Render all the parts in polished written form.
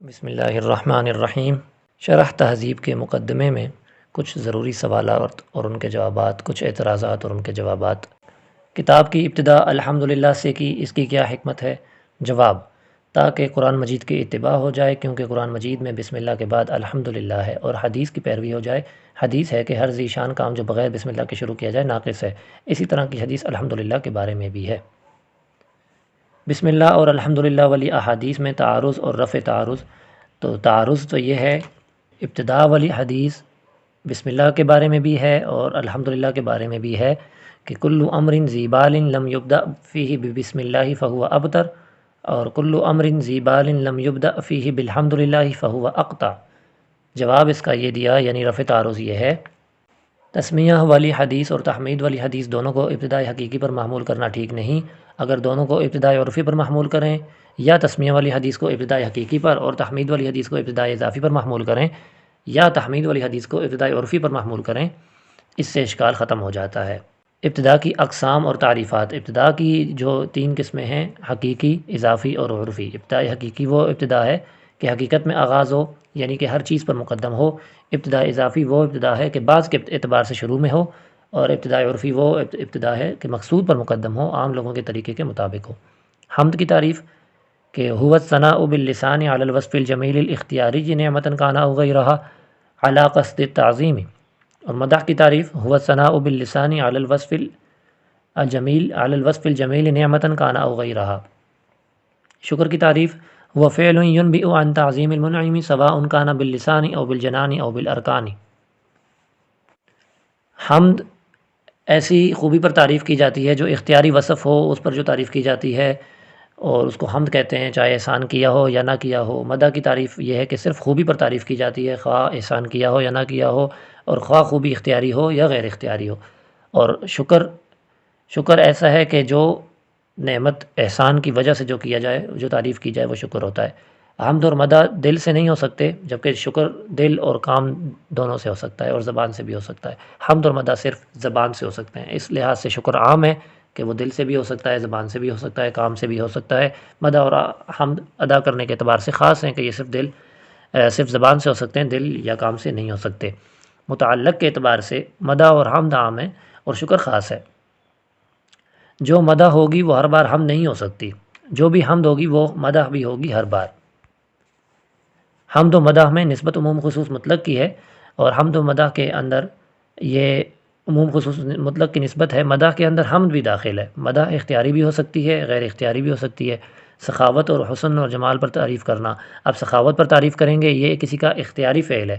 بسم اللہ الرحمن الرحیم۔ شرح تہذیب کے مقدمے میں کچھ ضروری سوالات اور ان کے جوابات، کچھ اعتراضات اور ان کے جوابات۔ کتاب کی ابتدا الحمدللہ سے کی، اس کی کیا حکمت ہے؟ جواب: تاکہ قرآن مجید کی اتباع ہو جائے، کیونکہ قرآن مجید میں بسم اللہ کے بعد الحمدللہ ہے، اور حدیث کی پیروی ہو جائے۔ حدیث ہے کہ ہر ذی شان کام جو بغیر بسم اللہ کے شروع کیا جائے ناقص ہے۔ اسی طرح کی حدیث الحمدللہ کے بارے میں بھی ہے۔ بسم اللہ اور الحمدللہ والی احادیث میں تعارض اور رفع تعارض۔ تو تعارض تو یہ ہے، ابتدا والی حدیث بسم اللہ کے بارے میں بھی ہے اور الحمدللہ کے بارے میں بھی ہے کہ کل امر ذی بال لم یبدأ فیہ بسم اللہ فہو ابتر، اور کل امر ذی بال لم یبدأ فیہ بالحمدللہ فہو اقطع۔ جواب اس کا یہ دیا، یعنی رفع تعارض یہ ہے، تسمیہ والی حدیث اور تحمید والی حدیث دونوں کو ابتدائی حقیقی پر محمول کرنا ٹھیک نہیں۔ اگر دونوں کو ابتدائی عرفی پر محمول کریں، یا تسمیہ والی حدیث کو ابتدائی حقیقی پر اور تحمید والی حدیث کو ابتدائی اضافی پر محمول کریں، یا تحمید والی حدیث کو ابتدائی عرفی پر محمول کریں، اس سے اشکال ختم ہو جاتا ہے۔ ابتدا کی اقسام اور تعریفات۔ ابتدا کی جو 3 قسمیں ہیں، حقیقی، اضافی اور عرفی۔ ابتدائی حقیقی وہ ابتدا ہے کہ حقیقت میں آغاز ہو، یعنی کہ ہر چیز پر مقدم ہو۔ ابتدا اضافی وہ ابتدا ہے کہ بعض کے اعتبار سے شروع میں ہو، اور ابتدائی عرفی وہ ابتدا ہے کہ مقصود پر مقدم ہو، عام لوگوں کے طریقے کے مطابق ہو۔ حمد کی تعریف کہ هو الثناء باللسان على الوصف الجمیل الاختیاری نعمتا کان او غیرہا علی قصد التعظیم، اور مدح کی تعریف هو الثناء باللسان على الوصف الجمیل نعمتا کان او غیرہا۔ شکر کی تعریف هو فعل ينبئ عن تعظیم المنعم سواء کان باللسان او بالجنان او بالارکان۔ حمد ایسی خوبی پر تعریف کی جاتی ہے جو اختیاری وصف ہو، اس پر جو تعریف کی جاتی ہے اور اس کو حمد کہتے ہیں، چاہے احسان کیا ہو یا نہ کیا ہو۔ مدح کی تعریف یہ ہے کہ صرف خوبی پر تعریف کی جاتی ہے، خواہ احسان کیا ہو یا نہ کیا ہو، اور خواہ خوبی اختیاری ہو یا غیر اختیاری ہو۔ اور شکر ایسا ہے کہ جو نعمت احسان کی وجہ سے جو کیا جائے، جو تعریف کی جائے، وہ شکر ہوتا ہے۔ حمد اور مدح دل سے نہیں ہو سکتے، جبکہ شکر دل اور کام دونوں سے ہو سکتا ہے اور زبان سے بھی ہو سکتا ہے۔ حمد اور مدح صرف زبان سے ہو سکتے ہیں، اس لحاظ سے شکر عام ہے کہ وہ دل سے بھی ہو سکتا ہے، زبان سے بھی ہو سکتا ہے، کام سے بھی ہو سکتا ہے۔ مدح اور حمد ادا کرنے کے اعتبار سے خاص ہیں کہ یہ صرف زبان سے ہو سکتے ہیں، دل یا کام سے نہیں ہو سکتے۔ متعلق کے اعتبار سے مدح اور حمد عام ہے اور شکر خاص ہے۔ جو مدح ہوگی وہ ہر بار حمد نہیں ہو سکتی، جو بھی حمد ہوگی وہ مدح بھی ہوگی ہر بار۔ حمد و مدح میں نسبت عموم خصوص مطلق کی ہے، اور حمد و مدح کے اندر یہ عموم خصوص مطلق کی نسبت ہے۔ مدح کے اندر حمد بھی داخل ہے۔ مدح اختیاری بھی ہو سکتی ہے، غیر اختیاری بھی ہو سکتی ہے۔ سخاوت اور حسن اور جمال پر تعریف کرنا، اب سخاوت پر تعریف کریں گے، یہ کسی کا اختیاری فعل ہے،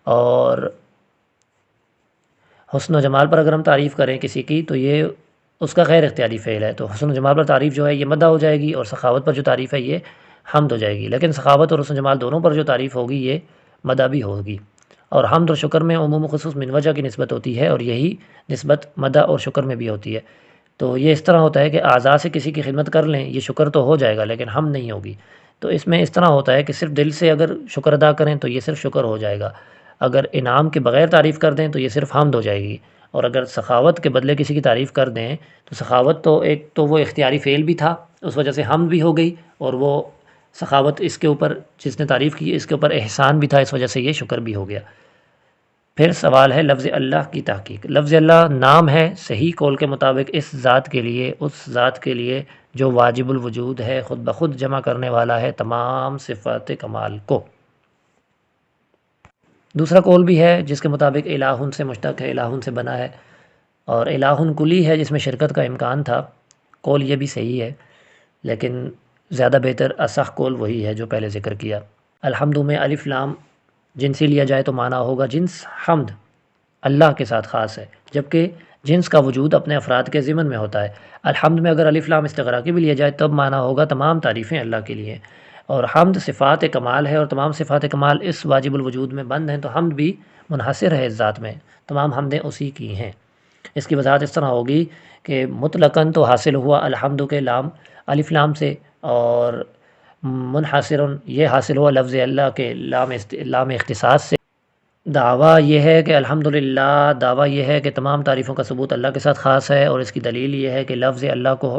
اور حسن و جمال پر اگر ہم تعریف کریں کسی کی تو یہ اس کا غیر اختیاری فعل ہے، تو حسن و جمال پر تعریف جو ہے یہ مدح ہو جائے گی، اور سخاوت پر جو تعریف ہے یہ حمد ہو جائے گی۔ لیکن سخاوت اور حسن و جمال دونوں پر جو تعریف ہوگی یہ مدح بھی ہوگی۔ اور حمد اور شکر میں عموم و خصوص من وجہ کی نسبت ہوتی ہے، اور یہی نسبت مدح اور شکر میں بھی ہوتی ہے۔ تو یہ اس طرح ہوتا ہے کہ اعضاء سے کسی کی خدمت کر لیں، یہ شکر تو ہو جائے گا لیکن حمد نہیں ہوگی۔ تو اس میں اس طرح ہوتا ہے کہ صرف دل سے اگر شکر ادا کریں تو یہ صرف شکر ہو جائے گا، اگر انعام کے بغیر تعریف کر دیں تو یہ صرف حمد ہو جائے گی، اور اگر سخاوت کے بدلے کسی کی تعریف کر دیں تو سخاوت تو ایک تو وہ اختیاری فعل بھی تھا، اس وجہ سے حمد بھی ہو گئی، اور وہ سخاوت اس کے اوپر جس نے تعریف کی اس کے اوپر احسان بھی تھا، اس وجہ سے یہ شکر بھی ہو گیا۔ پھر سوال ہے لفظ اللہ کی تحقیق۔ لفظ اللہ نام ہے صحیح قول کے مطابق اس ذات کے لیے، اس ذات کے لیے جو واجب الوجود ہے، خود بخود جمع کرنے والا ہے تمام صفات کمال کو۔ دوسرا قول بھی ہے جس کے مطابق الہ سے مشتق ہے، الہ سے بنا ہے، اور الہ کلی ہے جس میں شرکت کا امکان تھا۔ قول یہ بھی صحیح ہے، لیکن زیادہ بہتر اصح قول وہی ہے جو پہلے ذکر کیا۔ الحمد میں الف لام جنسی لیا جائے تو معنی ہوگا جنس حمد اللہ کے ساتھ خاص ہے، جبکہ جنس کا وجود اپنے افراد کے ضمن میں ہوتا ہے۔ الحمد میں اگر الف لام استغراقی بھی لیا جائے تب معنی ہوگا تمام تعریفیں اللہ کے لیے، اور حمد صفات کمال ہے، اور تمام صفات کمال اس واجب الوجود میں بند ہیں، تو حمد بھی منحصر ہے اس ذات میں، تمام حمدیں اسی کی ہیں۔ اس کی وضاحت اس طرح ہوگی کہ مطلقاً تو حاصل ہوا الحمد کے لام الف لام سے، اور منحصر یہ حاصل ہوا لفظ اللہ کے لام اختصاص سے۔ دعویٰ یہ ہے کہ الحمدللہ، دعویٰ یہ ہے کہ تمام تعریفوں کا ثبوت اللہ کے ساتھ خاص ہے، اور اس کی دلیل یہ ہے کہ لفظ اللہ کو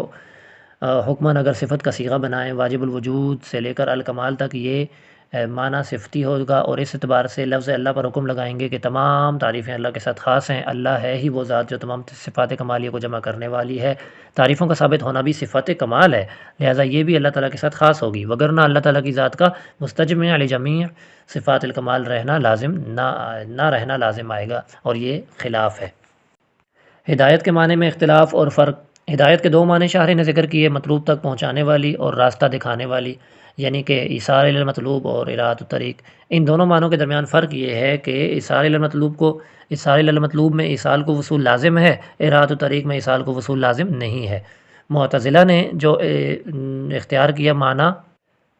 حکماً اگر صفت کا صیغہ بنائیں، واجب الوجود سے لے کر الکمال تک یہ معنی صفتی ہوگا، اور اس اعتبار سے لفظ اللہ پر حکم لگائیں گے کہ تمام تعریفیں اللہ کے ساتھ خاص ہیں، اللہ ہے ہی وہ ذات جو تمام صفات کمالیہ کو جمع کرنے والی ہے۔ تعریفوں کا ثابت ہونا بھی صفت کمال ہے، لہٰذا یہ بھی اللہ تعالیٰ کے ساتھ خاص ہوگی، وگرنہ اللہ تعالیٰ کی ذات کا مستجمع علی جمیع صفات الکمال رہنا لازم نہ رہنا لازم آئے گا، اور یہ خلاف ہے۔ ہدایت کے معنی میں اختلاف اور فرق۔ ہدایت کے دو معنی شارح نے ذکر کیے، مطلوب تک پہنچانے والی اور راستہ دکھانے والی، یعنی کہ ایصال الی المطلوب اور اراۃ الطریق۔ ان دونوں معنوں کے درمیان فرق یہ ہے کہ ایصال الی المطلوب میں ایصال کو وصول لازم ہے، اراۃ الطریق میں ایصال کو وصول لازم نہیں ہے۔ معتزلہ نے جو اختیار کیا معنی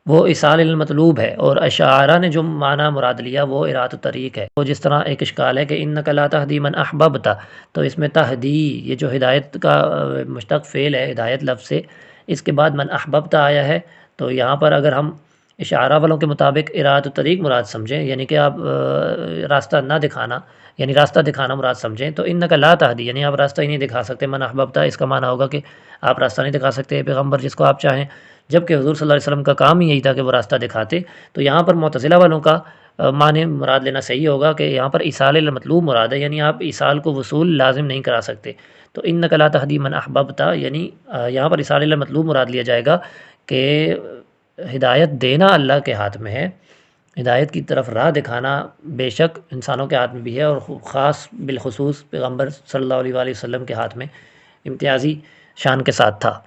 وہ ایصال الی المطلوب ہے، اور اشاعرہ نے جو معنی مراد لیا وہ اراۃ الطریق ہے۔ وہ جس طرح ایک اشکال ہے کہ انک لا تہدی من احببت، تو اس میں تہدی یہ جو ہدایت کا مشتق فعل ہے ہدایت لفظ سے، اس کے بعد من احببت آیا ہے، تو یہاں پر اگر ہم اشاعرہ والوں کے مطابق اراۃ الطریق مراد سمجھیں، یعنی کہ آپ راستہ نہ دکھانا، یعنی راستہ دکھانا مراد سمجھیں، تو انک لا تہدی یعنی آپ راستہ ہی نہیں دکھا سکتے، من احببت اس کا معنی ہوگا کہ آپ راستہ نہیں دکھا سکتے پیغمبر جس کو آپ چاہیں، جبکہ حضور صلی اللہ علیہ وسلم کا کام ہی یہی تھا کہ وہ راستہ دکھاتے۔ تو یہاں پر معتزلہ والوں کا معنی مراد لینا صحیح ہوگا کہ یہاں پر ایصال الی المطلوب مراد ہے، یعنی آپ ایصال کو وصول لازم نہیں کرا سکتے۔ تو انک لا تہدی من احببت یعنی یہاں پر ایصال الی المطلوب مراد لیا جائے گا کہ ہدایت دینا اللہ کے ہاتھ میں ہے، ہدایت کی طرف راہ دکھانا بے شک انسانوں کے ہاتھ میں بھی ہے، اور خاص بالخصوص پیغمبر صلی اللہ علیہ وآلہ وسلم کے ہاتھ میں امتیازی شان کے ساتھ تھا۔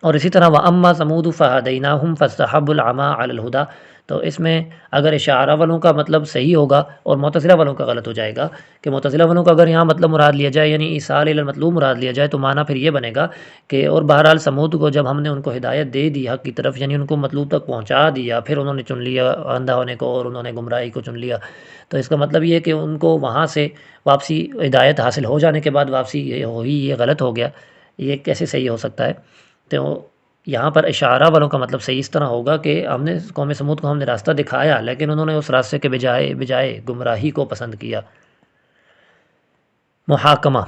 اور اسی طرح وَأَمَّا ثَمُودُ فَهَدَيْنَاهُمْ فَاسْتَحَبُّوا الْعَمَىٰ عَلَى الْهُدَىٰ، تو اس میں اگر اشاعرہ والوں کا مطلب صحیح ہوگا اور معتزلہ والوں کا غلط ہو جائے گا، کہ معتزلہ والوں کا اگر یہاں مطلب مراد لیا جائے یعنی ایصال الی المطلوب مراد لیا جائے، تو معنی پھر یہ بنے گا کہ اور بہرحال سمود کو جب ہم نے ان کو ہدایت دے دی حق کی طرف، یعنی ان کو مطلوب تک پہنچا دیا، پھر انہوں نے چن لیا اندھا ہونے کو اور انہوں نے گمراہی کو چن لیا، تو اس کا مطلب یہ ہے کہ ان کو وہاں سے واپسی ہدایت حاصل ہو جانے کے بعد واپسی ہوئی، یہ غلط ہو گیا، یہ کیسے صحیح ہو سکتا ہے؟ تو یہاں پر اشاعرہ والوں کا مطلب صحیح اس طرح ہوگا کہ ہم نے قوم سمود کو ہم نے راستہ دکھایا، لیکن انہوں نے اس راستے کے بجائے گمراہی کو پسند کیا۔ محاکمہ،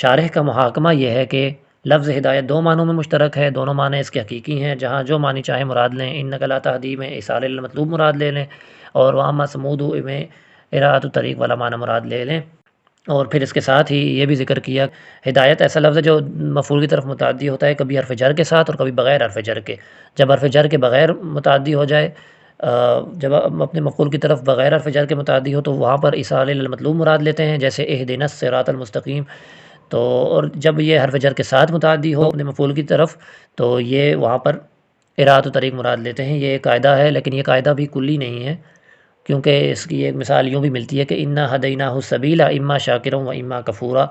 شارح کا محاکمہ یہ ہے کہ لفظ ہدایت دو معنوں میں مشترک ہے، دونوں معنی اس کے حقیقی ہیں، جہاں جو معنی چاہے مراد لیں، انک لا تہدی میں ایصال الی المطلوب مراد لے لیں، اور واما ثمود میں اراۃ الطریق والا معنی مراد لے لیں۔ اور پھر اس کے ساتھ ہی یہ بھی ذکر کیا ہدایت ایسا لفظ ہے جو مفعول کی طرف متعدی ہوتا ہے، کبھی حرف جر کے ساتھ اور کبھی بغیر حرف جر کے۔ جب حرف جر کے بغیر متعدی ہو جائے، جب اپنے مفعول کی طرف بغیر حرف جر کے متعدی ہو، تو وہاں پر ایصال الی المطلوب مراد لیتے ہیں، جیسے اہدنا الصراط المستقیم۔ تو اور جب یہ حرف جر کے ساتھ متعدی ہو اپنے مفعول کی طرف، تو یہ وہاں پر اراۃ الطریق مراد لیتے ہیں۔ یہ ایک قاعدہ ہے، لیکن یہ قاعدہ بھی کلی نہیں ہے، کیونکہ اس کی ایک مثال یوں بھی ملتی ہے کہ انا ہدیناہ السبیل اما شاکرا و اما کفورا،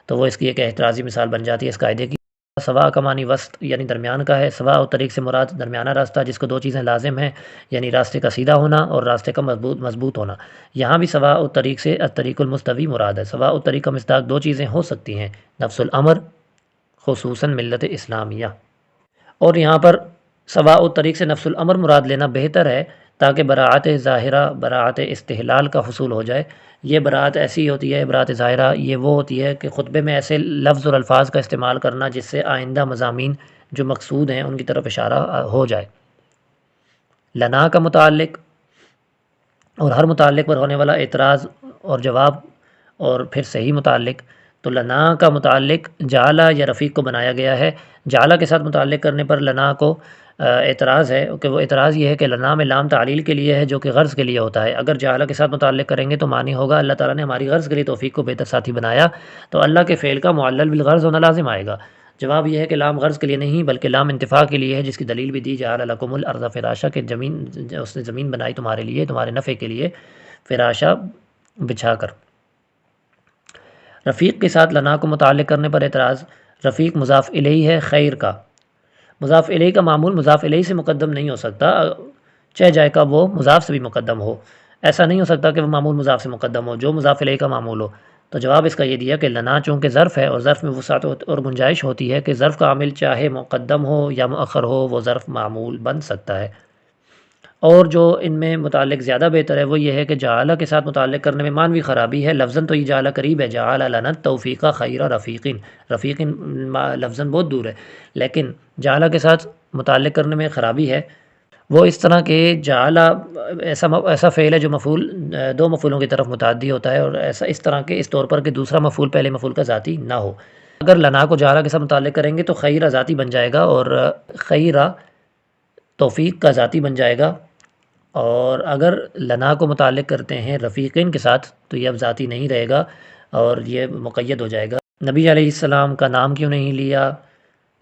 تو وہ اس کی ایک احترازی مثال بن جاتی ہے اس قاعدے کی۔ سوا کا معنی وسط یعنی درمیان کا ہے، سوا و طریق سے مراد درمیانہ راستہ جس کو دو چیزیں لازم ہیں، یعنی راستے کا سیدھا ہونا اور راستے کا مضبوط ہونا۔ یہاں بھی سوا و طریق سے الطریق المستوی مراد ہے۔ سوا و طریق کا مصداق دو چیزیں ہو سکتی ہیں، نفس الامر خصوصاً ملت اسلامیہ، اور یہاں پر سوا و طریق سے نفس الامر مراد لینا بہتر ہے تاکہ براعت ظاہرہ براعت استحلال کا حصول ہو جائے۔ یہ براعت ایسی ہوتی ہے، براعت ظاہرہ یہ وہ ہوتی ہے کہ خطبے میں ایسے لفظ اور الفاظ کا استعمال کرنا جس سے آئندہ مضامین جو مقصود ہیں ان کی طرف اشارہ ہو جائے۔ لنا کا متعلق اور ہر متعلق پر ہونے والا اعتراض اور جواب، اور پھر صحیح متعلق، تو لنا کا متعلق جعلہ یا رفیق کو بنایا گیا ہے۔ جعلہ کے ساتھ متعلق کرنے پر لنا کو اعتراض ہے کہ وہ اعتراض یہ ہے کہ لنا میں لام تعلیل کے لیے ہے جو کہ غرض کے لیے ہوتا ہے۔ اگر جعلہ کے ساتھ متعلق کریں گے تو معنی ہوگا اللہ تعالیٰ نے ہماری غرض کے لیے توفیق کو بہتر ساتھی بنایا، تو اللہ کے فعل کا معلل بالغرض ہونا لازم آئے گا۔ جواب یہ ہے کہ لام غرض کے لیے نہیں بلکہ لام انتفاع کے لیے ہے، جس کی دلیل بھی دی جعل لکم الارض فراشا کہ اس نے زمین بنائی تمہارے لیے، تمہارے نفع کے لیے، فراشا بچھا کر۔ رفیق کے ساتھ لنا کو متعلق کرنے پر اعتراض، رفیق مضاف الیہ ہے خیر کا، مضاف الیہ کا معمول مضاف الیہ سے مقدم نہیں ہو سکتا، چاہے جائے کا وہ مضاف سے بھی مقدم ہو، ایسا نہیں ہو سکتا کہ وہ معمول مضاف سے مقدم ہو جو مضاف الیہ کا معمول ہو۔ تو جواب اس کا یہ دیا کہ لنا چونکہ ظرف ہے اور ظرف میں وسعت اور گنجائش ہوتی ہے کہ ظرف کا عامل چاہے مقدم ہو یا مؤخر ہو وہ ظرف معمول بن سکتا ہے، اور جو ان میں متعلق زیادہ بہتر ہے وہ یہ ہے کہ جعلہ کے ساتھ متعلق کرنے میں معنوی خرابی ہے۔ لفظاً تو یہ جعلہ قریب ہے، جعل لنا التوفیق خیر رفیقین، رفیقین لفظاً بہت دور ہے، لیکن جعلہ کے ساتھ متعلق کرنے میں خرابی ہے، وہ اس طرح کے جعلا ایسا فعل ہے جو مفعول دو مفعولوں کی طرف متعدی ہوتا ہے، اور ایسا اس طرح کے اس طور پر کہ دوسرا مفعول پہلے مفعول کا ذاتی نہ ہو۔ اگر لنا کو جعلا کے ساتھ متعلق کریں گے تو خیرہ ذاتی بن جائے گا، اور خیرہ توفیق کا ذاتی بن جائے گا، اور اگر لنا کو متعلق کرتے ہیں رفیقین کے ساتھ تو یہ اب ذاتی نہیں رہے گا اور یہ مقید ہو جائے گا۔ نبی علیہ السلام کا نام کیوں نہیں لیا؟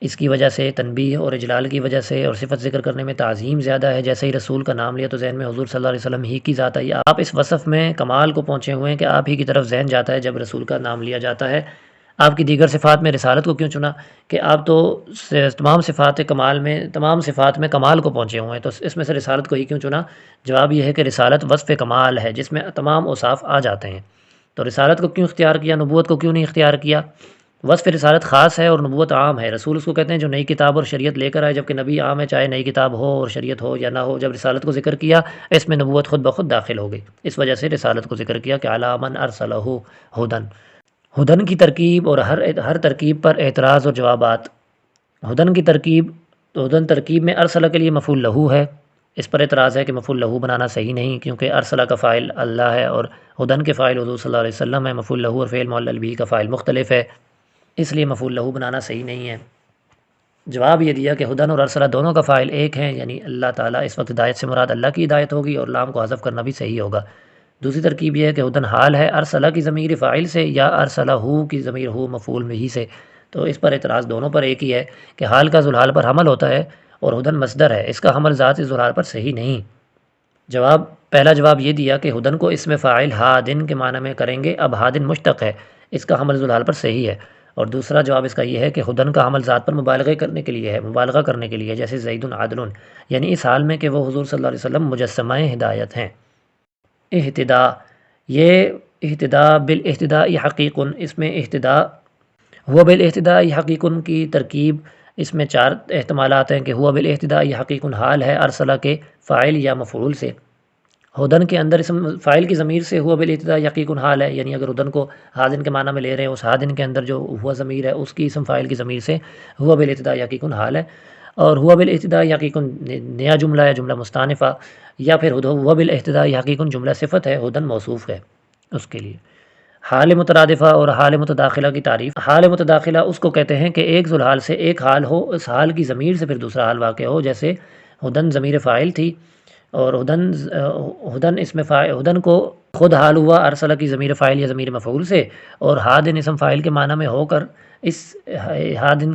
اس کی وجہ سے تنبیہ اور اجلال کی وجہ سے، اور صفت ذکر کرنے میں تعظیم زیادہ ہے۔ جیسے ہی رسول کا نام لیا تو ذہن میں حضور صلی اللہ علیہ وسلم ہی کی ذات آئی۔ آپ اس وصف میں کمال کو پہنچے ہوئے ہیں کہ آپ ہی کی طرف ذہن جاتا ہے جب رسول کا نام لیا جاتا ہے۔ آپ کی دیگر صفات میں رسالت کو کیوں چنا کہ آپ تو تمام صفات کمال کو پہنچے ہوئے ہیں، تو اس میں سے رسالت کو ہی کیوں چنا؟ جواب یہ ہے کہ رسالت وصف کمال ہے جس میں تمام اوصاف آ جاتے ہیں، تو رسالت کو کیوں اختیار کیا، نبوت کو کیوں نہیں اختیار کیا؟ وصف رسالت خاص ہے اور نبوت عام ہے۔ رسول اس کو کہتے ہیں جو نئی کتاب اور شریعت لے کر آئے، جبکہ نبی عام ہے، چاہے نئی کتاب ہو اور شریعت ہو یا نہ ہو۔ جب رسالت کو ذکر کیا اس میں نبوت خود بخود داخل ہو گئی، اس وجہ سے رسالت کو ذکر کیا کہ علی من ارسلہ ہدن۔ ہدن کی ترکیب اور ہر ترکیب پر اعتراض اور جوابات۔ ہدن کی ترکیب، تو ہدن ترکیب میں ارسلہ کے لیے مفعول لہو ہے، اس پر اعتراض ہے کہ مفعول لہو بنانا صحیح نہیں، کیونکہ ارسلہ کا فاعل اللہ ہے اور ہدن کے فاعل حضور صلی اللہ علیہ وسلم ہے۔ مفعول لہو اور فعل معلل بھی کا فاعل مختلف ہے، اس لیے مفعول لہو بنانا صحیح نہیں ہے۔ جواب یہ دیا کہ ہدن اور ارسلہ دونوں کا فاعل ایک ہیں، یعنی اللہ تعالیٰ، اس وقت ہدایت سے مراد اللہ کی ہدایت ہوگی اور لام کو حذف کرنا بھی صحیح ہوگا۔ دوسری ترکیب یہ ہے کہ ہدن حال ہے ارسلہ کی ضمیر فاعل سے یا ارسلہ ہو کی ضمیر ہو مفعول میں ہی سے، تو اس پر اعتراض دونوں پر ایک ہی ہے کہ حال کا ذوالحال پر حمل ہوتا ہے اور ہدن مصدر ہے، اس کا حمل ذات ذوالحال پر صحیح نہیں۔ پہلا جواب یہ دیا کہ ہدن کو اسم فاعل ہادن کے معنی میں کریں گے، اب ہادن مشتق ہے، اس کا حمل ذوالحال پر صحیح ہے۔ اور دوسرا جواب اس کا یہ ہے کہ ہدن کا حمل ذات پر مبالغہ کرنے کے لیے ہے، جیسے زید عادل، یعنی اس حال میں کہ وہ حضور صلی اللہ علیہ وسلم مجسمہ ہدایت ہیں۔ اہتدا، یہ اہتدا بالاہتداء حقیق، اس میں اہتدا ہوا بالاہتداء حقیق کی ترکیب، اس میں چار احتمالات ہیں کہ ہوا بالاہتداء حقیق حال ہے ارسلہ کے فاعل یا مفعول سے۔ ہدن کے اندر اسم فاعل کی ضمیر سے ہوا بالاہتداء حقیق حال ہے، یعنی اگر ہدن کو ہادن کے معنی میں لے رہے ہیں، اس ہادن کے اندر جو ہوا ضمیر ہے اس کی اسم فاعل کی ضمیر سے ہوا بالاہتداء حقیق حال ہے، اور ہوا بالاہتداء حقیق نیا جملہ ہے، جملہ مستانفہ، یا پھر ہوا بالاہتداء حقیق جملہ صفت ہے، ہدن موصوف ہے اس کے لیے۔ حال مترادفہ اور حال متداخلہ کی تعریف۔ حال متداخلہ اس کو کہتے ہیں کہ ایک ذوالحال سے ایک حال ہو، اس حال کی ضمیر سے پھر دوسرا حال واقع ہو، جیسے ہدن ضمیر فاعل تھی اور ہدن کو خود حال ہوا ارسلہ کی ضمیر فاعل یا ضمیر مفعول سے، اور ہادن اسم فاعل کے معنی میں ہو کر اس ہادن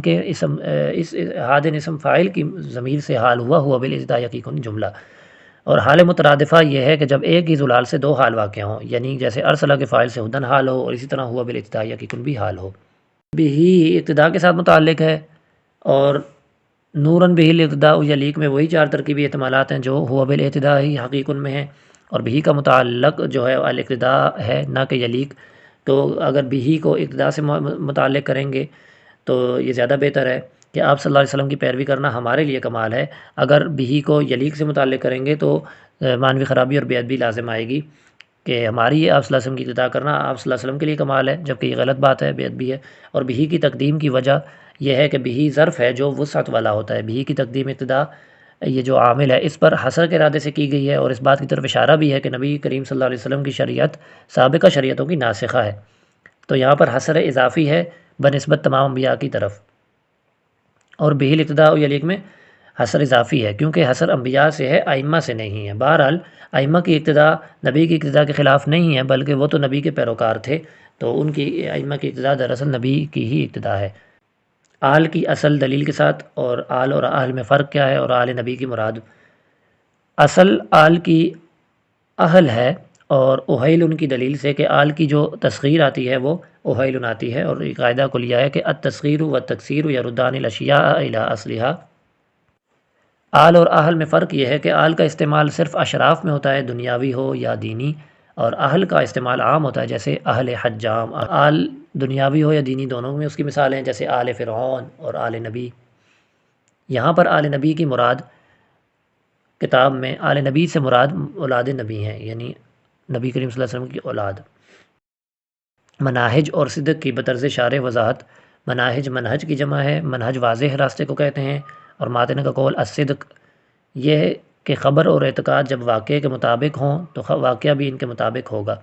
اسم فاعل کی ضمیر سے حال ہوا بالاہتداء حقیق جملہ۔ اور حال مترادفہ یہ ہے کہ جب ایک ہی ذوالحال سے دو حال واقع ہوں، یعنی جیسے ارسلہ کے فاعل سے ہدن حال ہو اور اسی طرح ہوا بالاہتداء حقیق بھی حال ہو۔ بھی ابتدا کے ساتھ متعلق ہے، اور نوراً بہ الاقتداء یلیق میں وہی چار ترکیبی احتمالات ہیں جو ہوا بالاہتداء ہی حقیق میں ہیں، اور بھی کا متعلق جو ہے الاقتداء ہے نہ کہ یلیق، تو اگر بھی کو اقتداء سے متعلق کریں گے تو یہ زیادہ بہتر ہے کہ آپ صلی اللہ علیہ وسلم کی پیروی کرنا ہمارے لیے کمال ہے۔ اگر بھی کو یلیق سے متعلق کریں گے تو معنوی خرابی اور بے ادبی لازم آئے گی کہ ہماری آپ صلی اللہ علیہ وسلم کی اقتداء کرنا آپ صلی اللہ علیہ وسلم کے لیے کمال ہے، جبکہ یہ غلط بات ہے، بے ادبی ہے۔ اور بھی کی تقدیم کی وجہ یہ ہے کہ بھی ظرف ہے جو وسعت والا ہوتا ہے، بھی کی تقدیم ابتدا یہ جو عامل ہے اس پر حصر کے ارادے سے کی گئی ہے، اور اس بات کی طرف اشارہ بھی ہے کہ نبی کریم صلی اللہ علیہ وسلم کی شریعت سابقہ شریعتوں کی ناسخہ ہے، تو یہاں پر حصر اضافی ہے بنسبت تمام انبیاء کی طرف، اور بہ الاقتداء یلیق میں حصر اضافی ہے کیونکہ حصر انبیاء سے ہے، ائمہ سے نہیں ہے۔ بہرحال ائمہ کی اقتداء نبی کی اقتداء کے خلاف نہیں ہے، بلکہ وہ تو نبی کے پیروکار تھے، تو ان کی ائمہ کی اقتداء دراصل نبی کی ہی اقتداء ہے۔ آل کی اصل دلیل کے ساتھ، اور آل اور اہل میں فرق کیا ہے، اور آل نبی کی مراد اصل آل کی اہل ہے، اور اہیل ان کی دلیل سے کہ آل کی جو تصغیر آتی ہے وہ اہیل آتی ہے، اور ایک قاعدہ کو لیا ہے کہ التصغیر والتکسیر یردان الاشیاء الی اصلها۔ آل اور اہل میں فرق یہ ہے کہ آل کا استعمال صرف اشراف میں ہوتا ہے، دنیاوی ہو یا دینی، اور اہل کا استعمال عام ہوتا ہے، جیسے اہل حجام۔ آل دنیاوی ہو یا دینی دونوں میں اس کی مثال ہیں، جیسے آل فرعون اور آل نبی۔ یہاں پر آل نبی کی مراد کتاب میں آل نبی سے مراد اولاد نبی ہیں، یعنی نبی کریم صلی اللہ علیہ وسلم کی اولاد۔ مناہج اور صدق کی بطرز شارح وضاحت۔ منہج کی جمع ہے، منہج واضح راستے کو کہتے ہیں، اور ماتن کا قول الصدق، یہ کہ خبر اور اعتقاد جب واقعے کے مطابق ہوں تو واقعہ بھی ان کے مطابق ہوگا،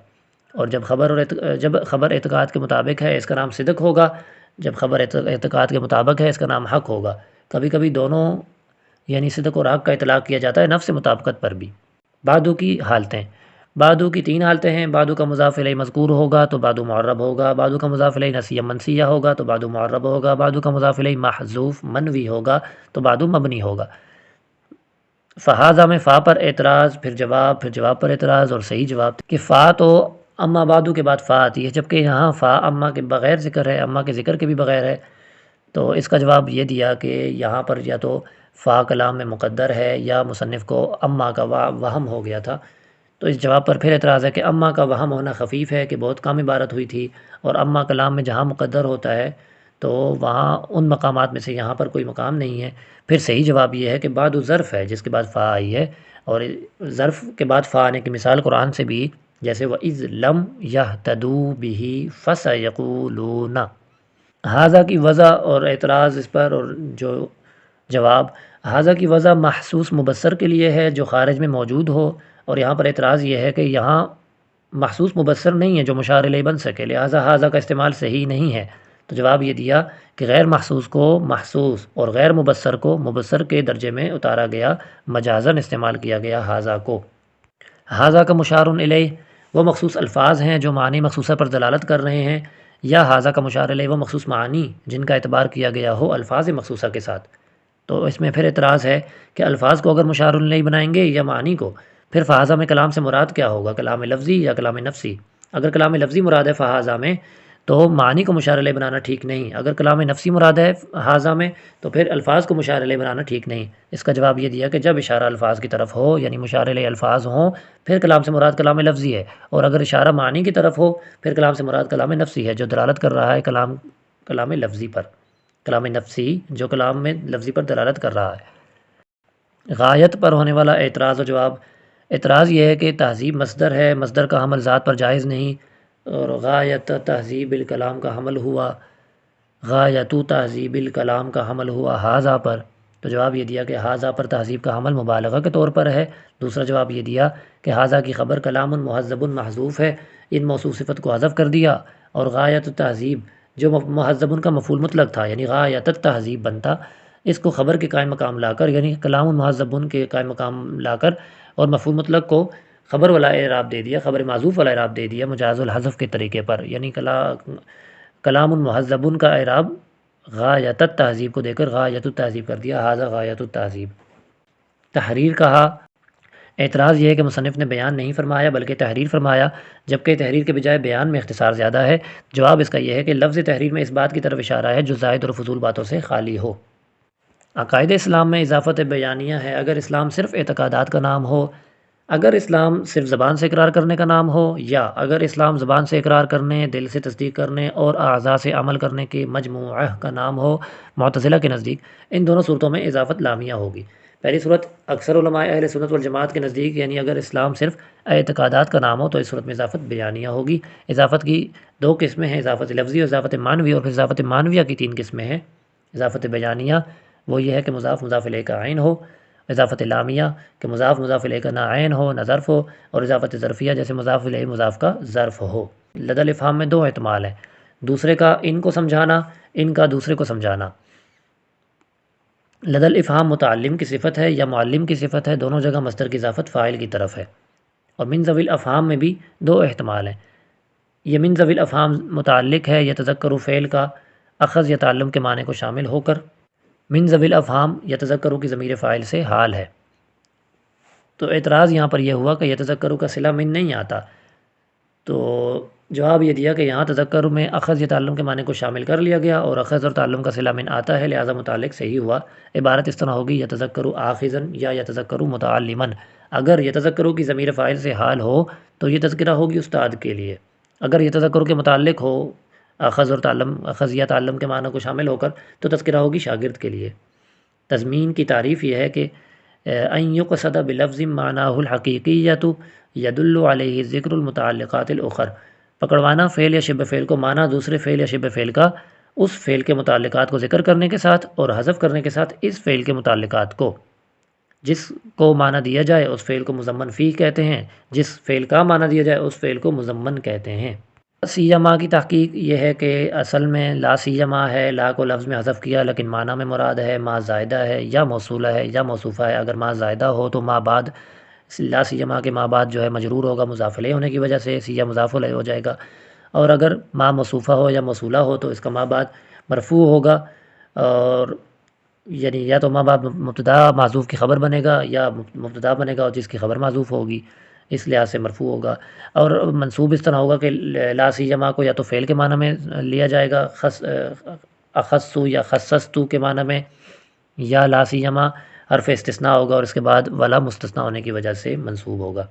اور جب خبر اعتقاد کے مطابق ہے اس کا نام صدق ہوگا، جب خبر اعتقاد کے مطابق ہے اس کا نام حق ہوگا۔ کبھی کبھی دونوں یعنی صدق اور حق کا اطلاق کیا جاتا ہے نفس مطابقت پر بھی۔ بعدو کی حالتیں، بعدو کی 3 حالتیں ہیں۔ بعدو کا مضاف الیہ مذکور ہوگا تو بعدو معرب ہوگا، بعدو کا مضاف الیہ نسیہ منسیہ ہوگا تو بعدو معرب ہوگا، بعدو کا مضاف الیہ محذوف منوی ہوگا تو بعدو مبنی ہوگا۔ فہذا میں فا پر اعتراض، پھر جواب پر اعتراض اور صحیح جواب کہ فا تو اما بعدو کے بعد فا آتی ہے، جبکہ یہاں فا اما کے بغیر ذکر ہے، اما کے ذکر کے بھی بغیر ہے، تو اس کا جواب یہ دیا کہ یہاں پر یا تو فا کلام میں مقدر ہے یا مصنف کو اما کا وہم ہو گیا تھا۔ تو اس جواب پر پھر اعتراض ہے کہ اما کا وہم ہونا خفیف ہے کہ بہت کم عبارت ہوئی تھی، اور اما کلام میں جہاں مقدر ہوتا ہے تو وہاں ان مقامات میں سے یہاں پر کوئی مقام نہیں ہے۔ پھر صحیح جواب یہ ہے کہ بعد ظرف ہے جس کے بعد فا آئی ہے، اور ظرف کے بعد فا آنے کی مثال قرآن سے بھی، جیسے وَإِذْ لَمْ يَهْتَدُوا بِهِ فَسَيَقُولُونَ۔ حاذا کی وضع اور اعتراض اس پر اور جو جواب، حاذا کی وضع محسوس مبصر کے لیے ہے جو خارج میں موجود ہو، اور یہاں پر اعتراض یہ ہے کہ یہاں محسوس مبصر نہیں ہے جو مشار الیہ بن سکے، لہٰذا حاذا کا استعمال صحیح نہیں ہے۔ تو جواب یہ دیا کہ غیر محسوس کو محسوس اور غیر مبصر کو مبصر کے درجے میں اتارا گیا، مجازن استعمال کیا گیا حاذا کو۔ حاذا کا مشار الیہ وہ مخصوص الفاظ ہیں جو معنی مخصوصہ پر دلالت کر رہے ہیں، یا حاذا کا مشار الیہ وہ مخصوص معنی جن کا اعتبار کیا گیا ہو الفاظ مخصوصہ کے ساتھ۔ تو اس میں پھر اعتراض ہے کہ الفاظ کو اگر مشار الیہ بنائیں گے یا معنی کو، پھر فہذا میں کلام سے مراد کیا ہوگا، کلام لفظی یا کلام نفسی؟ اگر کلام لفظی مراد ہے فہذا میں تو معنی کو مشار الیہ بنانا ٹھیک نہیں، اگر کلام نفسی مراد ہے حاذا میں تو پھر الفاظ کو مشار الیہ بنانا ٹھیک نہیں۔ اس کا جواب یہ دیا کہ جب اشارہ الفاظ کی طرف ہو یعنی مشار الیہ الفاظ ہوں پھر کلام سے مراد کلام لفظی ہے، اور اگر اشارہ معنی کی طرف ہو پھر کلام سے مراد کلام نفسی ہے جو دلالت کر رہا ہے کلام لفظی پر، کلام نفسی جو کلام میں لفظی پر دلالت کر رہا ہے۔ غایت پر ہونے والا اعتراض و جواب، اعتراض یہ ہے کہ تہذیب مصدر ہے، مصدر کا حمل ذات پر جائز نہیں، اور غایت تہذیب الکلام کا حمل ہوا، غایت تہذیب الکلام کا حمل ہوا حاذا پر۔ تو جواب یہ دیا کہ حاذا پر تہذیب کا حمل مبالغہ کے طور پر ہے۔ دوسرا جواب یہ دیا کہ حاذا کی خبر کلام مہذب محذوف ہے، ان موصوف صفت کو حذف کر دیا، اور غایت تہذیب جو مہذب کا مفعول مطلق تھا یعنی غایت تہذیب بنتا، اس کو خبر کے قائم مقام لا کر یعنی کلام مہذب کے قائم مقام لا کر، اور مفعول مطلق کو خبر والا اعراب دے دیا، خبر معذوف والا اعراب دے دیا مجاز الحذف کے طریقے پر، یعنی کلام مہذب کا اعراب غایت التہذیب کو دے کر غایت التہذیب کر دیا، حاذا غایت التہذیب۔ تحریر کہا، اعتراض یہ ہے کہ مصنف نے بیان نہیں فرمایا بلکہ تحریر فرمایا، جبکہ تحریر کے بجائے بیان میں اختصار زیادہ ہے۔ جواب اس کا یہ ہے کہ لفظ تحریر میں اس بات کی طرف اشارہ ہے جو زائد اور فضول باتوں سے خالی ہو۔ عقائد اسلام میں اضافت بیانیہ ہے۔ اگر اسلام صرف اعتقادات کا نام ہو، اگر اسلام صرف زبان سے اقرار کرنے کا نام ہو، یا اگر اسلام زبان سے اقرار کرنے، دل سے تصدیق کرنے اور اعضاء سے عمل کرنے کے مجموعہ کا نام ہو معتزلہ کے نزدیک، ان دونوں صورتوں میں اضافت لامیہ ہوگی۔ پہلی صورت اکثر علماء اہل سنت والجماعت کے نزدیک یعنی اگر اسلام صرف اعتقادات کا نام ہو تو اس صورت میں اضافت بیانیہ ہوگی۔ اضافت کی 2 قسمیں ہیں، اضافت لفظی اور اضافت معنوی، اور پھر اضافت معنویہ کی 3 قسمیں ہیں۔ اضافت بیانیہ وہ یہ ہے کہ مضاف مضاف الیہ کا عین ہو، اضافت لامیہ کہ مضاف مضاف الیہ کا نہ عین ہو نہ ظرف ہو، اور اضافت ظرفیہ جیسے مضاف الیہ مضاف کا ظرف ہو۔ لدى الافہام میں 2 احتمال ہیں، دوسرے کا ان کو سمجھانا، ان کا دوسرے کو سمجھانا۔ لدى الافہام متعلم کی صفت ہے یا معلم کی صفت ہے، دونوں جگہ مصدر کی اضافت فاعل کی طرف ہے۔ اور من ذوی الافہام میں بھی 2 احتمال ہیں، یہ من ذوی الافہام متعلق ہے یتذکر فعل کا اخذ یا تعلم کے معنی کو شامل ہو کر، من ذوی الافہام یتذکر کی ضمیر فاعل سے حال ہے۔ تو اعتراض یہاں پر یہ ہوا کہ یتذکر کا صلہ من نہیں آتا، تو جواب یہ دیا کہ یہاں تذکر میں اخذ یا تعلم کے معنی کو شامل کر لیا گیا اور اخذ اور تعلم کا صلہ من آتا ہے، لہٰذا متعلق صحیح ہوا۔ عبارت اس طرح ہوگی یتذکر آخذا یا یتذکر متعلما۔ اگر یتذکر کی ضمیر فاعل سے حال ہو تو یہ تذکرہ ہوگی استاد کے لیے، اگر یتذکر کے متعلق ہو اخذ اور تعلم، اخذ یا تعلم کے معنی کو شامل ہو کر تو تذکرہ ہوگی شاگرد کے لیے۔ تضمین کی تعریف یہ ہے کہ ان یقصد بلفظ معناہ الحقیقیۃ یدل علیہ ذکر المتعلقات الاخر، پکڑوانا فعل یا شبہ فعل کو معنی دوسرے فعل یا شبہ فعل کا اس فعل کے متعلقات کو ذکر کرنے کے ساتھ اور حذف کرنے کے ساتھ اس فعل کے متعلقات کو۔ جس کو معنی دیا جائے اس فعل کو مضمن فی کہتے ہیں، جس فعل کا معنی دیا جائے اس فعل کو مضمن کہتے ہیں۔ سیما کی تحقیق یہ ہے کہ اصل میں لا سیما ہے، لا کو لفظ میں حذف کیا لیکن معنی میں مراد ہے ما زائدہ ہے یا موصولہ ہے یا موصوفہ ہے۔ اگر ما زائدہ ہو تو ما بعد لا سیما کے ما بعد جو ہے مجرور ہوگا مضاف الیہ ہونے کی وجہ سے، سیا مضاف الیہ ہو جائے گا، اور اگر ما موصوفہ ہو یا موصولہ ہو تو اس کا ما بعد مرفوع ہوگا، اور یعنی یا تو ما بعد مبتدا معذوف کی خبر بنے گا یا مبتدا بنے گا اور جس کی خبر معذوف ہوگی، اس لحاظ سے مرفوع ہوگا۔ اور منصوب اس طرح ہوگا کہ لا سیما کو یا تو فعل کے معنی میں لیا جائے گا، اخصو یا خصصتو کے معنی میں، یا لا سیما حرف استثناء ہوگا اور اس کے بعد ولا مستثنیٰ ہونے کی وجہ سے منصوب ہوگا۔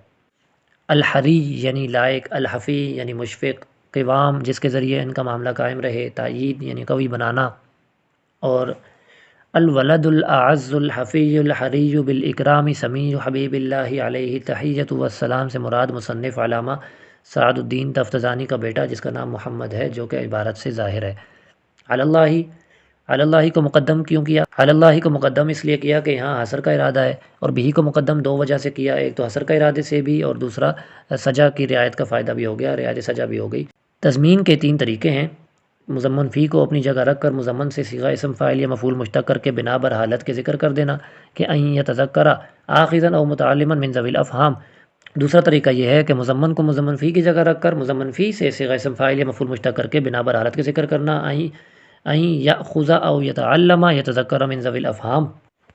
الحری یعنی لائق، الحفی یعنی مشفق، قوام جس کے ذریعے ان کا معاملہ قائم رہے، تائید یعنی قوی بنانا، اور الولد الاعز الحفی الحری بالاکرام سمیع حبیب اللہ علیہ تحیۃ والسلام سے مراد مصنف علامہ سعد الدین تفتزانی کا بیٹا جس کا نام محمد ہے، جو کہ عبارت سے ظاہر ہے۔ اللہ کو مقدم کیوں کیا؟ اللہ کو مقدم اس لیے کیا کہ یہاں حصر کا ارادہ ہے، اور بھی کو مقدم دو وجہ سے کیا، ایک تو حصر کا ارادے سے بھی اور دوسرا سجا کی رعایت کا فائدہ بھی ہو گیا، رعایت سجا بھی ہو گئی۔ تضمین کے تین طریقے ہیں: مضمن فی کو اپنی جگہ رکھ کر مضمن سے صیغہ اسم فاعل یا مفعول مشتق کر کے بنا بر حالت کے ذکر کر دینا کہ ان یتذکر آخذا او متعلما من ذوی الافہام۔ دوسرا طریقہ یہ ہے کہ مضمن کو مضمن فی کی جگہ رکھ کر مضمن فی سے صیغہ اسم فاعل یا مفعول مشتق کر کے بنا بر حالت کے ذکر کرنا، ان یاخذ او یتعلم یتذکر من ذوی الافہام۔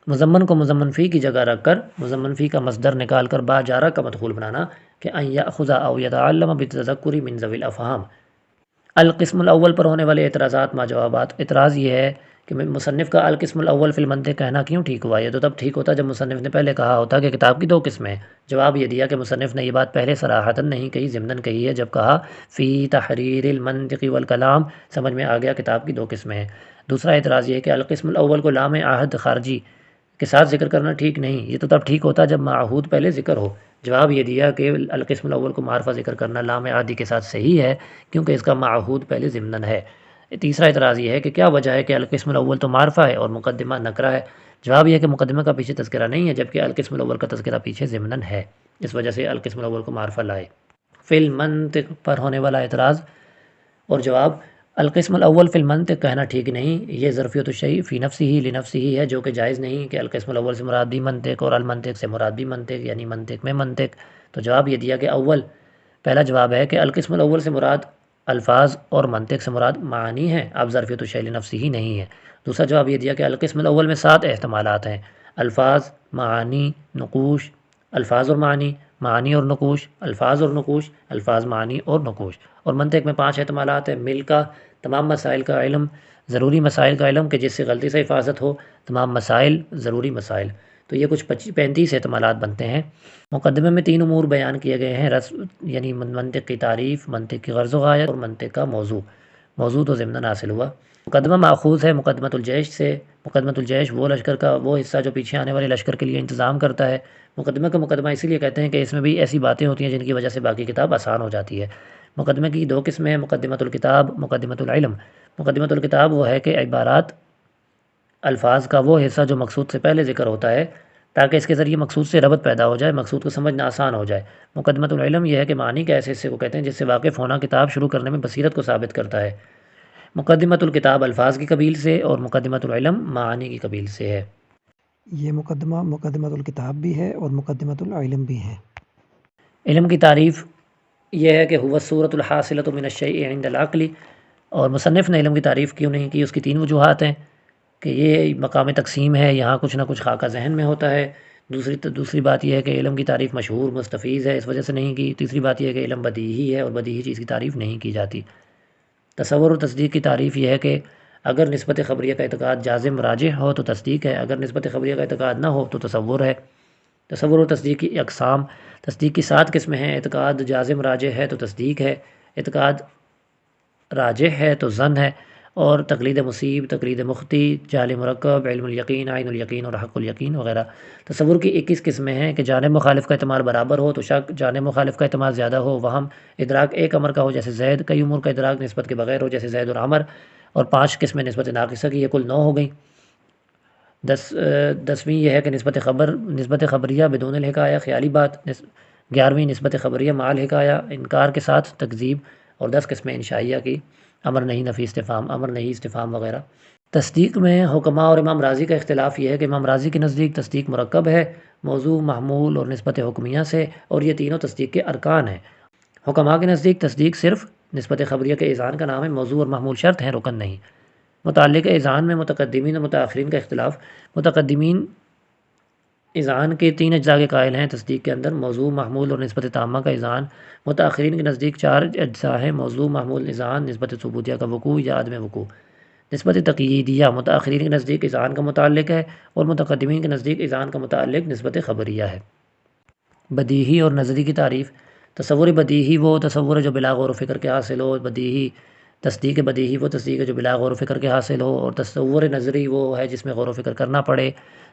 مضمن کو مضمن فی کی جگہ رکھ کر مضمن فی کا مصدر نکال کر با جارہ کا مدخول بنانا کہ ان یاخذ او یتعلم بالتذکر من ذوی الافہام۔ القسم الاول پر ہونے والے اعتراضات ما جوابات۔ اعتراض یہ ہے کہ مصنف کا القسم الاول فی المنطق کہنا کیوں ٹھیک ہوا؟ یہ تو تب ٹھیک ہوتا جب مصنف نے پہلے کہا ہوتا کہ کتاب کی دو قسمیں ہیں۔ جواب یہ دیا کہ مصنف نے یہ بات پہلے صراحتاً نہیں کہی، ضمناً کہی ہے جب کہا فی تحریر المنطق والکلام، سمجھ میں آ گیا کتاب کی دو قسمیں ہیں۔ دوسرا اعتراض یہ ہے کہ القسم الاول کو لام عہد خارجی کے ساتھ ذکر کرنا ٹھیک نہیں، یہ تو تب ٹھیک ہوتا جب معہود پہلے ذکر ہو۔ جواب یہ دیا کہ القسم الاول کو معرفہ ذکر کرنا لام عادی کے ساتھ صحیح ہے کیونکہ اس کا معہود پہلے ضمناً ہے۔ تیسرا اعتراض یہ ہے کہ کیا وجہ ہے کہ القسم الاول تو معرفہ ہے اور مقدمہ نکرہ ہے؟ جواب یہ ہے کہ مقدمہ کا پیچھے تذکرہ نہیں ہے جبکہ القسم الاول کا تذکرہ پیچھے ضمناً ہے، اس وجہ سے القسم الاول کو معرفہ لائے۔ فی المنطق پر ہونے والا اعتراض اور جواب: القسم الاول فی المنطق کہنا ٹھیک نہیں، یہ ظرفیت الشیء فی نفسہ لنفسہ ہے جو کہ جائز نہیں کہ القسم الاول سے مراد بھی منطق اور المنطق سے مراد بھی منطق، یعنی منطق میں منطق۔ تو جواب یہ دیا کہ پہلا جواب ہے کہ القسم الاول سے مراد الفاظ اور منطق سے مراد معانی ہیں، اب ظرفیت الشیء لنفسہ ہی نہیں ہے۔ دوسرا جواب یہ دیا کہ القسم الاول میں 7 احتمالات ہیں: الفاظ، معانی، نقوش، الفاظ اور معانی، معانی اور نقوش، الفاظ اور نقوش، الفاظ، معانی اور نقوش۔ اور منطق میں 5 احتمالات ہیں: مل کا، تمام مسائل کا علم، ضروری مسائل کا علم کہ جس سے غلطی سے حفاظت ہو، تمام مسائل، ضروری مسائل۔ تو یہ کچھ 35 احتمالات بنتے ہیں۔ مقدمے میں 3 امور بیان کیے گئے ہیں، یعنی منطق کی تعریف، منطق کی غرض و غایت اور منطق کا موضوع تو ضمناً حاصل ہوا۔ مقدمہ ماخوذ ہے مقدمۃ الجیش سے۔ مقدمۃ الجیش وہ لشکر کا وہ حصہ جو پیچھے آنے والے لشکر کے لیے انتظام کرتا ہے۔ مقدمہ کا مقدمہ اسی لیے کہتے ہیں کہ اس میں بھی ایسی باتیں ہوتی ہیں جن کی وجہ سے باقی کتاب آسان ہو جاتی ہے۔ مقدمے کی 2 قسمیں ہیں: مقدمۃ الکتاب، مقدمۃ العلم۔ مقدمۃ الکتاب وہ ہے کہ عبارات، الفاظ کا وہ حصہ جو مقصود سے پہلے ذکر ہوتا ہے تاکہ اس کے ذریعے مقصود سے ربط پیدا ہو جائے، مقصود کو سمجھنا آسان ہو جائے۔ مقدمۃ العلم یہ ہے کہ معنی کے ایسے حصے کو کہتے ہیں جس سے واقف ہونا کتاب شروع کرنے میں بصیرت کو ثابت کرتا ہے۔ مقدمۃ الکتاب الفاظ کی قبیل سے اور مقدمۃ العلم معانی کی قبیل سے ہے۔ یہ مقدمہ مقدمۃ الکتاب بھی ہے اور مقدمۃ العلم بھی ہے۔ علم کی تعریف یہ ہے کہ هو الصورۃ الحاصلۃ من الشیء عند العقل، اور مصنف نے علم کی تعریف کیوں نہیں کی؟ اس کی 3 وجوہات ہیں کہ یہ مقام تقسیم ہے، یہاں کچھ نہ کچھ خاکہ ذہن میں ہوتا ہے۔ دوسری بات یہ ہے کہ علم کی تعریف مشہور مستفیض ہے، اس وجہ سے نہیں کی۔ تیسری بات یہ ہے کہ علم بدیہی ہے اور بدیہی چیز کی تعریف نہیں کی جاتی۔ تصور و تصدیق کی تعریف یہ ہے کہ اگر نسبت خبریہ کا اعتقاد جازم راجح ہو تو تصدیق ہے، اگر نسبت خبریہ کا اعتقاد نہ ہو تو تصور ہے۔ تصور و تصدیق کی اقسام: تصدیق کی 7 قسمیں ہیں۔ اعتقاد جازم راجح ہے تو تصدیق ہے، اعتقاد راجح ہے تو ظن ہے، اور تقلید مصیب، تقلید مختی، جعل مرکب، علم الیقین، عین الیقین اور حق الیقین وغیرہ۔ تصور کی 21 قسمیں ہیں کہ جانب مخالف کا احتمال برابر ہو تو شک، جانب مخالف کا احتمال زیادہ ہو وہم، ادراک ایک امر کا ہو جیسے زید، کئی امور کا ادراک نسبت کے بغیر ہو جیسے زید اور عمر، اور 5 قسمیں نسبت ناقصہ کی، یہ کل 9 ہو گئیں۔ 10ویں یہ ہے کہ نسبت خبریہ بدون الحکایہ خیالی بات، 11ویں نسبت خبریہ مع الحکایہ انکار کے ساتھ تکذیب، اور 10 قسمیں انشائیہ کی، امر نہیں نفی استفہام، امر نہیں استفہام وغیرہ۔ تصدیق میں حکماء اور امام راضی کا اختلاف یہ ہے کہ امام راضی کے نزدیک تصدیق مرکب ہے موضوع، محمول اور نسبت حکمیہ سے، اور یہ تینوں تصدیق کے ارکان ہیں۔ حکماء کے نزدیک تصدیق صرف نسبت خبریہ کے اذعان کا نام ہے، موضوع اور محمول شرط ہیں، رکن نہیں۔ متعلق اذعان میں متقدمین اور متاخرین کا اختلاف۔ متقدمین اذعان کے 3 اجزاء کے قائل ہیں تصدیق کے اندر، موضوع، محمول اور نسبت تامہ کا اذعان۔ متاخرین کے نزدیک 4 اجزاء ہیں، موضوع، محمول، اذعان، نسبت ثبوتیہ کا وقوع یا عدم وقوع۔ نسبت تقییدیہ متاخرین کے نزدیک اذعان کا متعلق ہے، اور متقدمین کے نزدیک اذعان کا متعلق نسبت خبریہ ہے۔ بدیہی اور نظری کی تعریف۔ تصور بدیہی وہ تصور ہے جو بلا غور و فکر کے حاصل ہو، تصدیق بدیہی وہ تصدیق ہے جو بلا غور و فکر کے حاصل ہو، اور تصور نظری وہ ہے جس میں غور و فکر کرنا پڑے،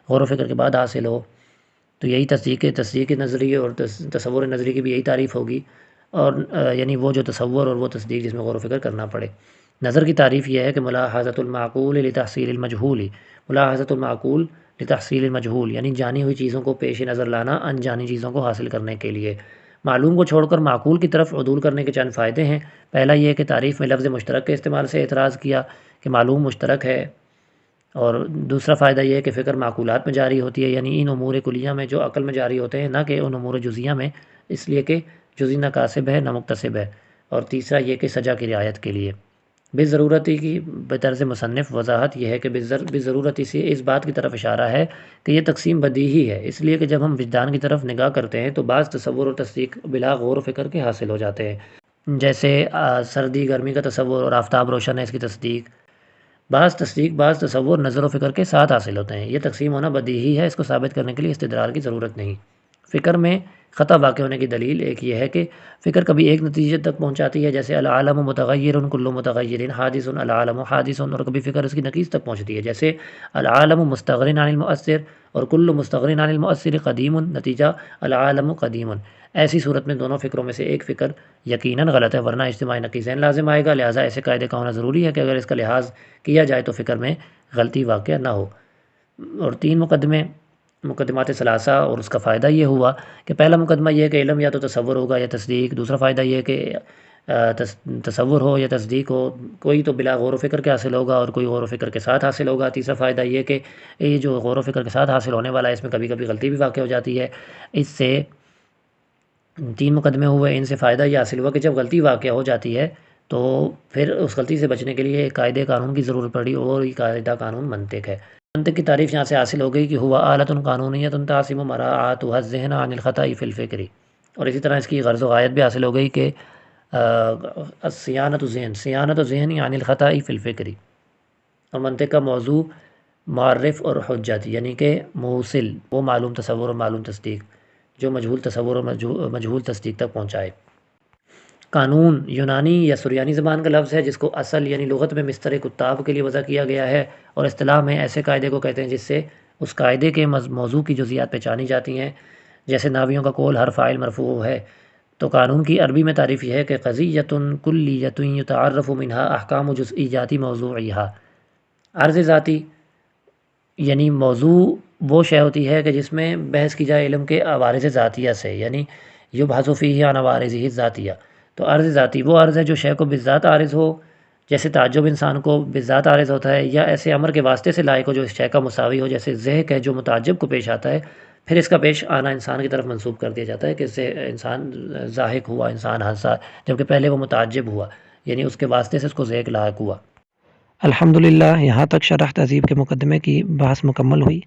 غور و فکر کے بعد حاصل ہو۔ تو یہی تصدیق نظری اور تصور نظری کی بھی یہی تعریف ہوگی، اور یعنی وہ جو تصور اور وہ تصدیق جس میں غور و فکر کرنا پڑے۔ نظر کی تعریف یہ ہے کہ ملاحظۃ المعقول لتحصیل المجہول، ملاحظۃ المعقول لتحصیل المجہول، یعنی جانی ہوئی چیزوں کو پیش نظر لانا انجانی چیزوں کو حاصل کرنے کے لیے۔ معلوم کو چھوڑ کر معقول کی طرف عدول کرنے کے چند فائدے ہیں۔ پہلا یہ کہ تعریف میں لفظ مشترک کے استعمال سے اعتراض کیا کہ معلوم مشترک ہے، اور دوسرا فائدہ یہ ہے کہ فکر معقولات میں جاری ہوتی ہے، یعنی ان امور کلیہ میں جو عقل میں جاری ہوتے ہیں، نہ کہ ان امور جزیہ میں، اس لیے کہ جزی نہ کاسب ہے نہ مکتسب ہے۔ اور تیسرا یہ کہ سجا کی رعایت کے لیے۔ بضرورتی کی بطرز مصنف وضاحت یہ ہے کہ بضرورتی سے اس بات کی طرف اشارہ ہے کہ یہ تقسیم بدیہی ہے، اس لیے کہ جب ہم وجدان کی طرف نگاہ کرتے ہیں تو بعض تصور اور تصدیق بلا غور و فکر کے حاصل ہو جاتے ہیں، جیسے سردی گرمی کا تصور اور آفتاب روشن ہے اس کی تصدیق۔ بعض تصور نظر و فکر کے ساتھ حاصل ہوتے ہیں۔ یہ تقسیم ہونا بدیہی ہے، اس کو ثابت کرنے کے لیے استدلال کی ضرورت نہیں۔ فکر میں خطا واقع ہونے کی دلیل ایک یہ ہے کہ فکر کبھی ایک نتیجے تک پہنچاتی ہے، جیسے العالم متغیر کل متغیر حادث العالم حادث، اور کبھی فکر اس کی نقیض تک پہنچتی ہے، جیسے العالم مستغن عن المؤثر اور کل مستغن عن المؤثر قدیم، نتیجہ العالم قدیم۔ ایسی صورت میں دونوں فکروں میں سے ایک فکر یقیناً غلط ہے، ورنہ اجتماعی نقیضین لازم آئے گا، لہٰذا ایسے قاعدے کا ہونا ضروری ہے کہ اگر اس کا لحاظ کیا جائے تو فکر میں غلطی واقع نہ ہو۔ اور 3 مقدمات ثلاثہ، اور اس کا فائدہ یہ ہوا کہ پہلا مقدمہ یہ ہے کہ علم یا تو تصور ہوگا یا تصدیق، دوسرا فائدہ یہ ہے کہ تصور ہو یا تصدیق ہو، کوئی تو بلا غور و فکر کے حاصل ہوگا اور کوئی غور و فکر کے ساتھ حاصل ہوگا۔ تیسرا فائدہ یہ کہ یہ جو غور و فکر کے ساتھ حاصل ہونے والا ہے اس میں کبھی کبھی غلطی بھی واقع ہو جاتی ہے۔ اس سے 3 مقدمے ہوئے، ان سے فائدہ یہ حاصل ہوا کہ جب غلطی واقع ہو جاتی ہے تو پھر اس غلطی سے بچنے کے لیے ایک قاعدے قانون کی ضرورت پڑی، اور یہ قاعدہ قانون منطق ہے۔ منطق کی تعریف یہاں سے حاصل ہو گئی کہ ہوا آلۃ قانونیۃ تعصم مراعاتها الذہن عن الخطأ فی الفکر، اور اسی طرح اس کی غرض و غایت بھی حاصل ہو گئی کہ صیانت ذہن عن الخطأ فی الفکر۔ اور منطق کا موضوع معرف اور حجت، یعنی کہ موصل وہ معلوم تصور اور معلوم تصدیق جو مجہول تصور اور مجہول تصدیق تک پہنچائے۔ قانون یونانی یا سریانی زبان کا لفظ ہے جس کو اصل یعنی لغت میں مصدر کتاب کے لیے وضع کیا گیا ہے، اور اصطلاح میں ایسے قاعدے کو کہتے ہیں جس سے اس قاعدے کے موضوع کی جزیات پہچانی جاتی ہیں، جیسے ناویوں کا قول ہر فاعل مرفوع ہے۔ تو قانون کی عربی میں تعریف یہ ہے کہ قضیۃ کلیۃ یتعرف منہا احکام جزئیات موضوعیہا۔ عرض ذاتی یعنی موضوع وہ شے ہوتی ہے کہ جس میں بحث کی جائے علم کے عوارض ذاتیہ سے، یعنی یبحث فیہ عن عوارضہ الذاتیہ۔ تو عرض ذاتی وہ عرض ہے جو شے کو بالذات عارض ہو، جیسے تعجب انسان کو بالذات عارض ہوتا ہے، یا ایسے امر کے واسطے سے لائق ہو جو اس شے کا مساوی ہو، جیسے ضحک ہے جو متعجب کو پیش آتا ہے، پھر اس کا پیش آنا انسان کی طرف منسوب کر دیا جاتا ہے کہ اس سے انسان ضاحک ہوا، انسان ہنسا، جبکہ پہلے وہ متعجب ہوا، یعنی اس کے واسطے سے اس کو ضحک لاحق ہوا۔ الحمدللہ یہاں تک شرح تہذیب کے مقدمے کی بحث مکمل ہوئی۔